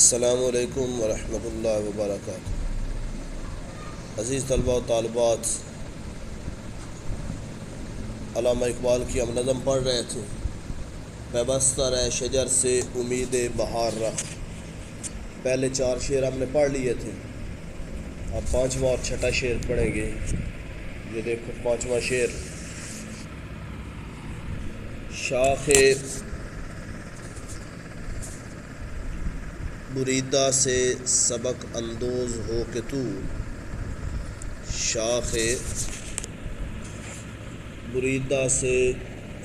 السلام علیکم ورحمۃ اللہ وبرکاتہ۔ عزیز طلبہ و طالبات، علامہ اقبال کی ہم نظم پڑھ رہے تھے، پیبستہ رہ شجر سے امید بہار رکھ۔ پہلے 4 شعر ہم نے پڑھ لیے تھے، اب 5واں اور 6واں شعر پڑھیں گے۔ یہ دیکھو 5واں شعر: شاخ بریدہ سے سبق اندوز ہو کہ تو، شاخ بریدہ سے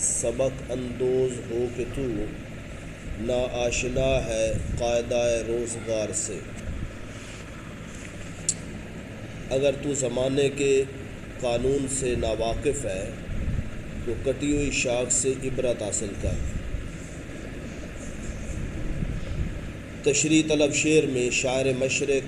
سبق اندوز ہو کہ تو، نا آشنا ہے قاعدہ روزگار سے۔ اگر تو زمانے کے قانون سے ناواقف ہے تو کٹی ہوئی شاخ سے عبرت حاصل کر۔ تشریح طلب شعر میں شاعر مشرق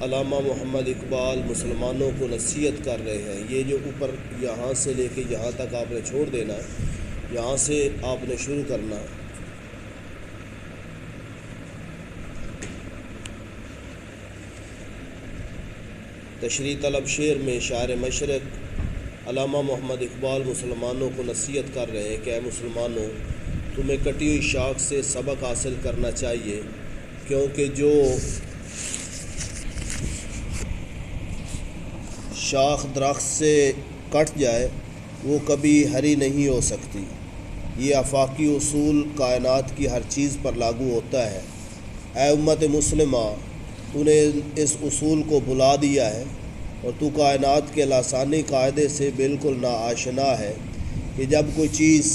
علامہ محمد اقبال مسلمانوں کو نصیحت کر رہے ہیں۔ یہ جو اوپر یہاں سے لے کے یہاں تک آپ نے چھوڑ دینا، یہاں سے آپ نے شروع کرنا۔ تشریح طلب شعر میں شاعر مشرق علامہ محمد اقبال مسلمانوں کو نصیحت کر رہے ہیں کہ اے مسلمانوں، تمہیں کٹی ہوئی شاخ سے سبق حاصل کرنا چاہیے، کیونکہ جو شاخ درخت سے کٹ جائے وہ کبھی ہری نہیں ہو سکتی۔ یہ آفاقی اصول کائنات کی ہر چیز پر لاگو ہوتا ہے۔ اے امت مسلمہ، تو نے اس اصول کو بھلا دیا ہے اور تو کائنات کے لسانی قاعدے سے بالکل ناآشنا ہے کہ جب کوئی چیز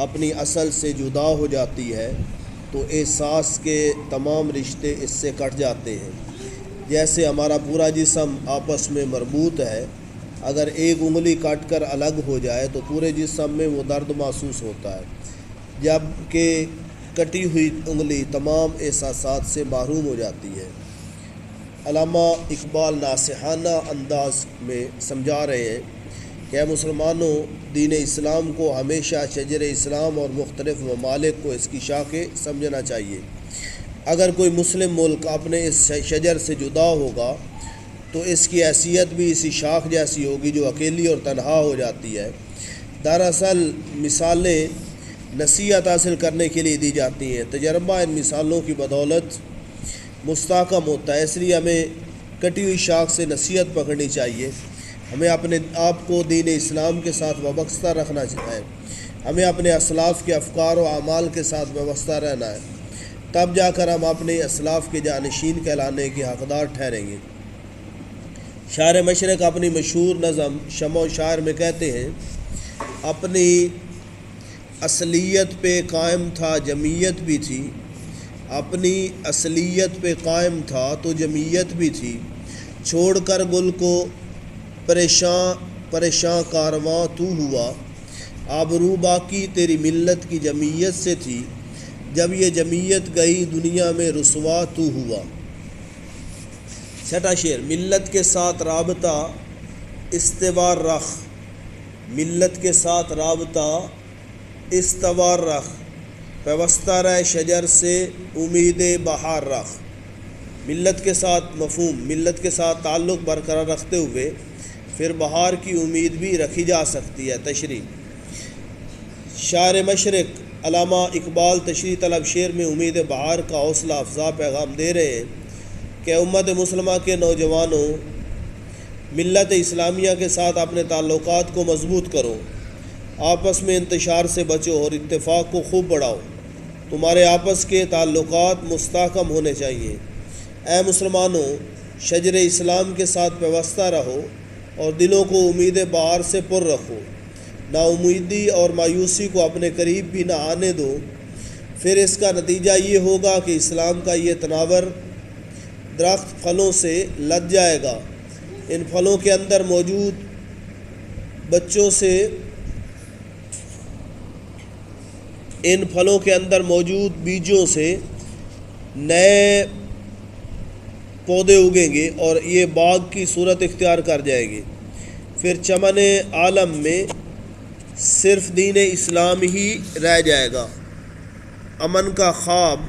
اپنی اصل سے جدا ہو جاتی ہے تو احساس کے تمام رشتے اس سے کٹ جاتے ہیں۔ جیسے ہمارا پورا جسم آپس میں مربوط ہے، اگر ایک انگلی کٹ کر الگ ہو جائے تو پورے جسم میں وہ درد محسوس ہوتا ہے، جب کہ کٹی ہوئی انگلی تمام احساسات سے محروم ہو جاتی ہے۔ علامہ اقبال ناصحانہ انداز میں سمجھا رہے ہیں کہ اے مسلمانوں، دین اسلام کو ہمیشہ شجر اسلام اور مختلف ممالک کو اس کی شاخیں سمجھنا چاہیے۔ اگر کوئی مسلم ملک اپنے اس شجر سے جدا ہوگا تو اس کی حیثیت بھی اسی شاخ جیسی ہوگی جو اکیلی اور تنہا ہو جاتی ہے۔ دراصل مثالیں نصیحت حاصل کرنے کے لیے دی جاتی ہیں، تجربہ ان مثالوں کی بدولت مستحکم ہوتا ہے۔ اس لیے ہمیں کٹی ہوئی شاخ سے نصیحت پکڑنی چاہیے۔ ہمیں اپنے آپ کو دین اسلام کے ساتھ وابستہ رکھنا چاہیے۔ ہمیں اپنے اسلاف کے افکار و اعمال کے ساتھ وابستہ رہنا ہے، تب جا کر ہم اپنے اسلاف کے جانشین کہلانے کے حقدار ٹھہریں گے۔ شاعر مشرق اپنی مشہور نظم شمع و شاعر میں کہتے ہیں: اپنی اصلیت پہ قائم تھا جمعیت بھی تھی، اپنی اصلیت پہ قائم تھا تو جمعیت بھی تھی، چھوڑ کر گل کو پریشاں کارواں تو ہوا، آبرو باقی تیری ملت کی جمعیت سے تھی، جب یہ جمعیت گئی دنیا میں رسوا تو ہوا۔ 6واں شعر: ملت کے ساتھ رابطہ استوار رکھ، ملت کے ساتھ رابطہ استوار رکھ، پیوستہ رہ شجر سے امید بہار رکھ۔ ملت کے ساتھ مفہوم، ملت کے ساتھ تعلق برقرار رکھتے ہوئے پھر بہار کی امید بھی رکھی جا سکتی ہے۔ تشریح: شاعر مشرق علامہ اقبال تشریح طلب شعر میں امید بہار کا حوصلہ افزا پیغام دے رہے ہیں کہ امت مسلمہ کے نوجوانوں، ملت اسلامیہ کے ساتھ اپنے تعلقات کو مضبوط کرو، آپس میں انتشار سے بچو اور اتفاق کو خوب بڑھاؤ۔ تمہارے آپس کے تعلقات مستحکم ہونے چاہیے۔ اے مسلمانوں، شجر اسلام کے ساتھ پیوستہ رہو اور دلوں کو امید بہار سے پر رکھو۔ نا امیدی اور مایوسی کو اپنے قریب بھی نہ آنے دو، پھر اس کا نتیجہ یہ ہوگا کہ اسلام کا یہ تناور درخت پھلوں سے لد جائے گا۔ ان پھلوں کے اندر موجود بیجوں سے نئے پودے اگیں گے اور یہ باغ کی صورت اختیار کر جائیں گے۔ پھر چمن عالم میں صرف دین اسلام ہی رہ جائے گا۔ امن کا خواب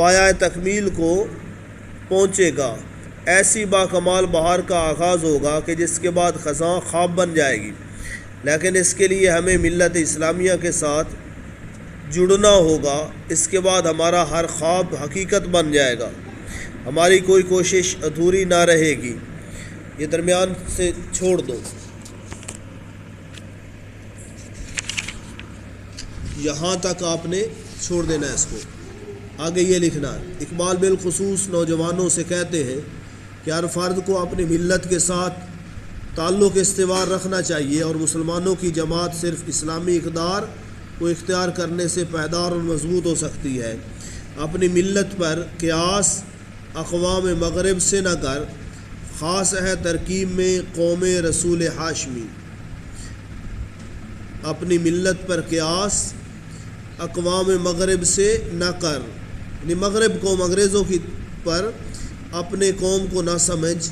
پایہ تکمیل کو پہنچے گا۔ ایسی باکمال بہار کا آغاز ہوگا کہ جس کے بعد خزاں خواب بن جائے گی، لیکن اس کے لیے ہمیں ملت اسلامیہ کے ساتھ جڑنا ہوگا۔ اس کے بعد ہمارا ہر خواب حقیقت بن جائے گا، ہماری کوئی کوشش ادھوری نہ رہے گی۔ یہ درمیان سے چھوڑ دو، یہاں تک آپ نے چھوڑ دینا ہے اس کو، آگے یہ لکھنا ہے۔ اقبال بالخصوص نوجوانوں سے کہتے ہیں کہ ہر فرد کو اپنی ملت کے ساتھ تعلق استوار رکھنا چاہیے، اور مسلمانوں کی جماعت صرف اسلامی اقدار کو اختیار کرنے سے پائیدار اور مضبوط ہو سکتی ہے۔ اپنی ملت پر قیاس اقوام مغرب سے نہ کر، خاص ہے ترکیب میں قوم رسول ہاشمی۔ اپنی ملت پر قیاس اقوام مغرب سے نہ کر، یعنی مغرب قوم انگریزوں کی پر اپنے قوم کو نہ سمجھ۔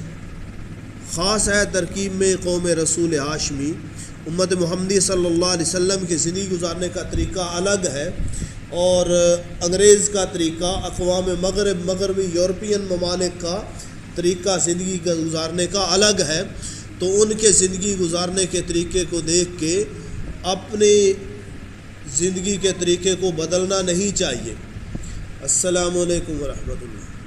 خاص ہے ترکیب میں قوم رسول ہاشمی۔ امت محمدی صلی اللہ علیہ وسلم کی زندگی گزارنے کا طریقہ الگ ہے، اور انگریز کا طریقہ، اقوام مغربی یورپین ممالک کا طریقہ زندگی گزارنے کا الگ ہے۔ تو ان کے زندگی گزارنے کے طریقے کو دیکھ کے اپنی زندگی کے طریقے کو بدلنا نہیں چاہیے۔ السلام علیکم ورحمۃ اللہ۔